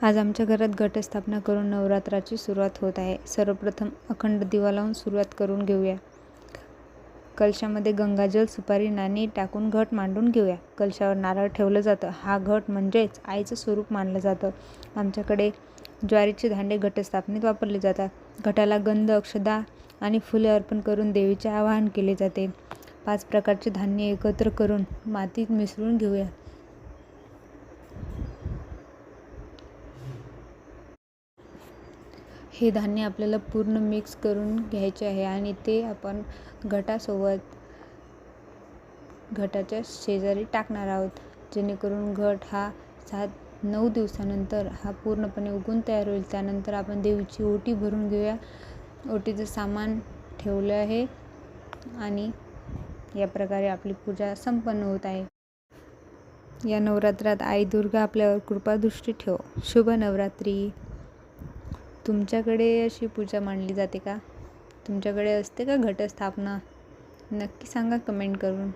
आज आमच्या घरात घटस्थापना करून नवरात्राची सुरुवात होत आहे. सर्वप्रथम अखंड दिवा लावून सुरुवात करून घेऊया. कलशामध्ये गंगाजल, सुपारी, नाणी टाकून घट मांडून घेऊया. कलशावर नारळ ठेवलं जातं. हा घट म्हणजेच आईचं स्वरूप मानलं जातं. आमच्याकडे ज्वारीचे धांडे घटस्थापनेत वापरले जातात. घटाला गंध, अक्षदा आणि फुले अर्पण करून देवीचे आवाहन केले जाते. 5 प्रकारचे धान्य एकत्र करून मातीत मिसळून घेऊया. हे धान्य आपल्याला पूर्ण मिक्स करून घ्यायचे आहे आणि ते आपण घटासोबत घटाच्या शेजारी टाकणार आहोत, जेणेकरून घट हा 7-9 दिवसानंतर हा पूर्णपणे उगवून तयार होईल. त्यानंतर आपण देवीची ओटी भरून घेऊया. ओटीचं सामान ठेवलं आहे आणि या प्रकारे आपली पूजा संपन्न होत आहे. या नवरात्रात आई दुर्गा आपल्यावर कृपादृष्टी ठेवो. शुभ नवरात्री. तुमच्याकडे अशी पूजा मांडली जाते का? तुमच्याकडे असते का घटस्थापना? नक्की सांगा कमेंट करून.